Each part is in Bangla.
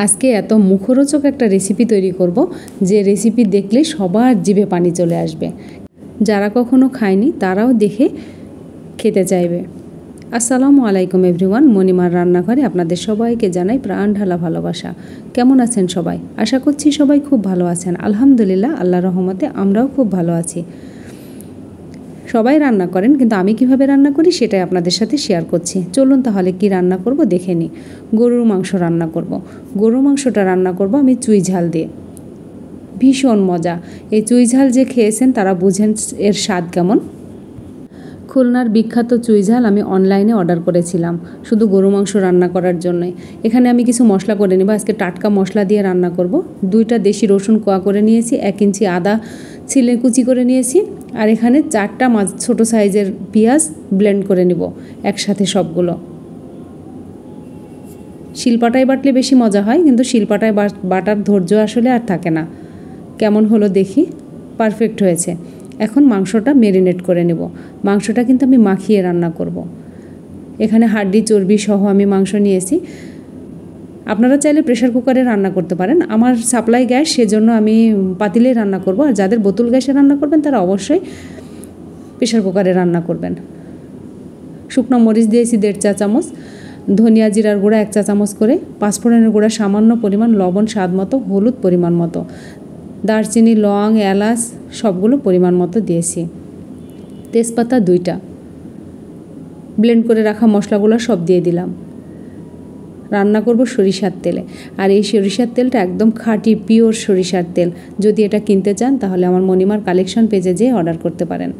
আজকে এত মুখরোচক একটা রেসিপি তৈরি করব যে রেসিপি দেখলে সবার জিভে পানি চলে আসবে। যারা কখনো খায়নি তারাও দেখে খেতে চাইবে। আসসালামু আলাইকুম এভরিওয়ান, মণিমার রান্নাঘরে আপনাদের সবাইকে জানাই প্রাণ ঢালা ভালোবাসা। কেমন আছেন সবাই? আশা করছি সবাই খুব ভালো আছেন। আলহামদুলিল্লাহ, আল্লাহর রহমতে আমরাও খুব ভালো আছি। সবাই রান্না করেন, কিন্তু আমি কিভাবে রান্না করি সেটাই আপনাদের সাথে শেয়ার করছি। চলুন তাহলে কি রান্না করব দেখে নিই। গরুর মাংস রান্না করব। গরুর মাংসটা রান্না করব আমি চুই ঝাল দিয়ে। ভীষণ মজা। এই চুই ঝাল যে খেয়েছেন তারা বুঝেন এর স্বাদ কেমন। খুলনার বিখ্যাত চুই ঝাল আমি অনলাইনে অর্ডার করেছিলাম শুধু গরু মাংস রান্না করার জন্যই। এখানে আমি কিছু মশলা করে নেব। আজকে টাটকা মশলা দিয়ে রান্না করব। 2টা দেশি রসুন কোয়া করে নিয়েছি, 1 ইঞ্চি আদা ছিলে কুচি করে নিয়েছি, আর এখানে 4টা ছোটো সাইজের পেঁয়াজ ব্লেন্ড করে নিব একসাথে সবগুলো। শিলপাটায় বাটলে বেশি মজা হয়, কিন্তু শিলপাটায় বাটার ধৈর্য আসলে আর থাকে না। কেমন হলো দেখি। পারফেক্ট হয়েছে। এখন মাংসটা ম্যারিনেট করে নেব। মাংসটা কিন্তু আমি মাখিয়ে রান্না করব। এখানে হাড্ডি চর্বি সহ আমি মাংস নিয়েছি। আপনারা চাইলে প্রেশার কুকারে রান্না করতে পারেন। আমার সাপ্লাই গ্যাস, সেজন্য আমি পাতিলে রান্না করব। আর যাদের বোতল গ্যাসে রান্না করবেন তারা অবশ্যই প্রেশার কুকারে রান্না করবেন। শুকনো মরিচ দিয়েছি 1.5 চা চামচ, ধনিয়া জিরার গুঁড়া 1 চা চামচ করে, পাঁচফোড়নের গুঁড়া সামান্য পরিমাণ, লবণ স্বাদ মতো, হলুদ পরিমাণ মতো, দারচিনি, লং, এলাচ সবগুলো পরিমাণ মতো দিয়েছি, তেজপাতা 2টা। ব্লেন্ড করে রাখা মশলাগুলো সব দিয়ে দিলাম। রান্না করব সরিষার তেলে। আর এই সরিষার তেলটা একদম খাঁটি পিওর সরিষার তেল। যদি এটা কিনতে চান তাহলে আমার মণিমার কালেকশন পেজে যেয়ে অর্ডার করতে পারেন।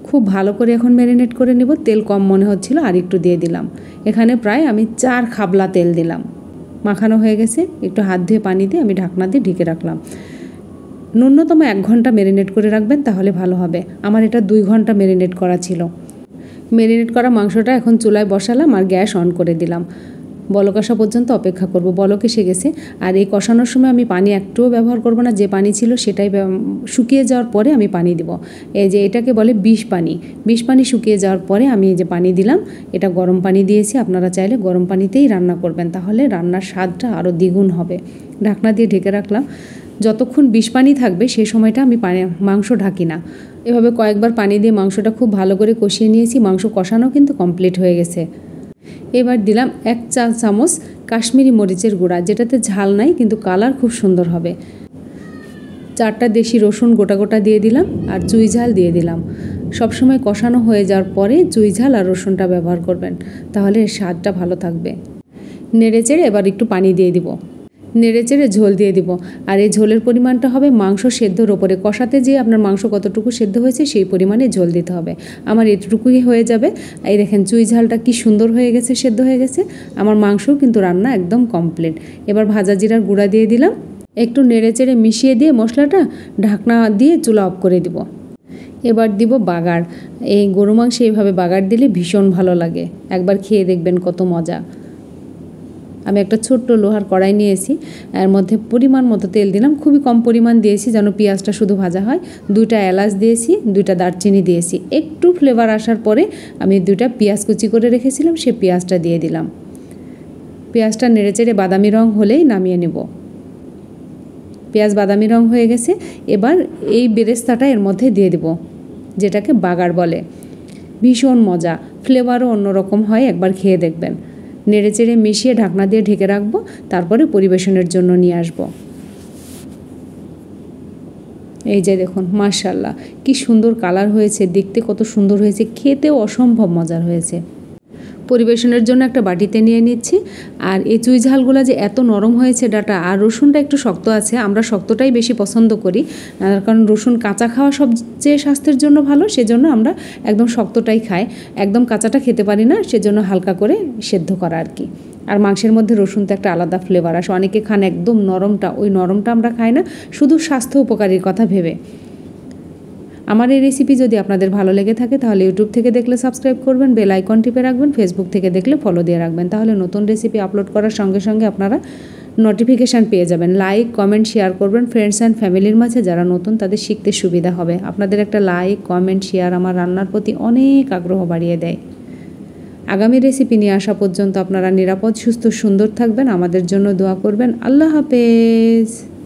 খুব ভালো করে এখন ম্যারিনেট করে নেব। তেল কম মনে হচ্ছিল, আর একটু দিয়ে দিলাম। এখানে প্রায় আমি 4 খাবলা তেল দিলাম। মাখানো হয়ে গেছে। একটু হাত ধুয়ে পানি দিয়ে আমি ঢাকনা দিয়ে ঢেকে রাখলাম। ন্যূনতম 1 ঘন্টা ম্যারিনেট করে রাখবেন, তাহলে ভালো হবে। আমার এটা 2 ঘন্টা ম্যারিনেট করা ছিল। ম্যারিনেট করা মাংসটা এখন চুলায় বসালাম আর গ্যাস অন করে দিলাম। বলক আসা পর্যন্ত অপেক্ষা করব। বলক এসে গেছে। আর এই কষানোর সময় আমি পানি একটুও ব্যবহার করব না। যে পানি ছিল সেটাই শুকিয়ে যাওয়ার পরে আমি পানি দিব। এই যে এটাকে বলে বিষ পানি। বিষ পানি শুকিয়ে যাওয়ার পরে আমি এই যে পানি দিলাম, এটা গরম পানি দিয়েছি। আপনারা চাইলে গরম পানিতেই রান্না করবেন, তাহলে রান্নার স্বাদটা আরও দ্বিগুণ হবে। ঢাকনা দিয়ে ঢেকে রাখলাম। যতক্ষণ বিষ পানি থাকবে সেই সময়টা আমি মাংস ঢাকি না। এভাবে কয়েকবার পানি দিয়ে মাংসটা খুব ভালো করে কষিয়ে নিয়েছি। মাংস কষানো কিন্তু কমপ্লিট হয়ে গেছে। এবার দিলাম 1 চা চামচ কাশ্মীরি মরিচের গুঁড়া, যেটাতে ঝাল নাই কিন্তু কালার খুব সুন্দর হবে। 4টা দেশি রসুন গোটা গোটা দিয়ে দিলাম, আর চুই ঝাল দিয়ে দিলাম। সবসময় কষানো হয়ে যাওয়ার পরে চুই ঝাল আর রসুনটা ব্যবহার করবেন, তাহলে এর স্বাদটা ভালো থাকবে। নেড়েচেড়ে এবার একটু পানি দিয়ে দিব। নেড়েচেড়ে ঝোল দিয়ে দিব। আর এই ঝোলের পরিমাণটা হবে মাংস সেদ্ধর ওপরে। কষাতে যেয়ে আপনার মাংস কতটুকু সেদ্ধ হয়েছে সেই পরিমাণে ঝোল দিতে হবে। আমার এতটুকুই হয়ে যাবে। এই দেখেন চুই ঝালটা কি সুন্দর হয়ে গেছে, সেদ্ধ হয়ে গেছে। আমার মাংসও কিন্তু রান্না একদম কমপ্লিট। এবার ভাজা জিরার গুঁড়া দিয়ে দিলাম। একটু নেড়েচেড়ে মিশিয়ে দিয়ে মশলাটা ঢাকনা দিয়ে চুলা অফ করে দিব। এবার দিব বাগার। এই গরু মাংসে এইভাবে বাগার দিলে ভীষণ ভালো লাগে। একবার খেয়ে দেখবেন কত মজা। আমি একটা ছোট্ট লোহার কড়াই নিয়েছি, এর মধ্যে পরিমাণ মতো তেল দিলাম। খুবই কম পরিমাণ দিয়েছি যেন পেঁয়াজটা শুধু ভাজা হয়। 2টা এলাচ দিয়েছি, 2টা দারচিনি দিয়েছি। একটু ফ্লেভার আসার পরে আমি 2টা পেঁয়াজ কুচি করে রেখেছিলাম, সে পেঁয়াজটা দিয়ে দিলাম। পেঁয়াজটা নেড়েচেড়ে বাদামি রং হলেই নামিয়ে নেব। পেঁয়াজ বাদামি রং হয়ে গেছে। এবার এই বেরেস্তাটা এর মধ্যে দিয়ে দেব, যেটাকে বাগার বলে। ভীষণ মজা, ফ্লেভারও অন্যরকম হয়। একবার খেয়ে দেখবেন। নেড়েচেড়ে মিশিয়ে ঢাকনা দিয়ে ঢেকে রাখবো, তারপরে পরিবেশনের জন্য নিয়ে আসব। এই যে দেখুন, মাশাআল্লাহ কি সুন্দর কালার হয়েছে, দেখতে কত সুন্দর হয়েছে, খেতেও অসম্ভব মজার হয়েছে। পরিবেশনের জন্য একটা বাটিতে নিয়ে নিচ্ছি। আর এই চুই ঝালগুলো যে এত নরম হয়েছে ডাটা, আর রসুনটা একটু শক্ত আছে। আমরা শক্তটাই বেশি পছন্দ করি, কারণ রসুন কাঁচা খাওয়া সবচেয়ে স্বাস্থ্যের জন্য ভালো। সেজন্য আমরা একদম শক্তটাই খাই, একদম কাঁচাটা খেতে পারি না। সেজন্য হালকা করে সেদ্ধ করা আর কি। আর মাংসের মধ্যে রসুন তো একটা আলাদা ফ্লেভার আসে। অনেকে খান একদম নরমটা, ওই নরমটা আমরা খাই না, শুধু স্বাস্থ্য উপকারীর কথা ভেবে। আমার এই রেসিপি যদি আপনাদের ভালো লেগে থাকে তাহলে ইউটিউব থেকে দেখলে সাবস্ক্রাইব করবেন, বেল আইকন টিপে রাখবেন, ফেসবুক থেকে দেখলে ফলো দিয়ে রাখবেন, তাহলে নতুন রেসিপি আপলোড করার সঙ্গে সঙ্গে আপনারা নোটিফিকেশান পেয়ে যাবেন। লাইক, কমেন্ট, শেয়ার করবেন ফ্রেন্ডস অ্যান্ড ফ্যামিলির মাঝে। যারা নতুন তাদের শিখতে সুবিধা হবে। আপনাদের একটা লাইক, কমেন্ট, শেয়ার আমার রান্নার প্রতি অনেক আগ্রহ বাড়িয়ে দেয়। আগামী রেসিপি নিয়ে আসা পর্যন্ত আপনারা নিরাপদ, সুস্থ, সুন্দর থাকবেন। আমাদের জন্য দোয়া করবেন। আল্লাহ হাফেজ।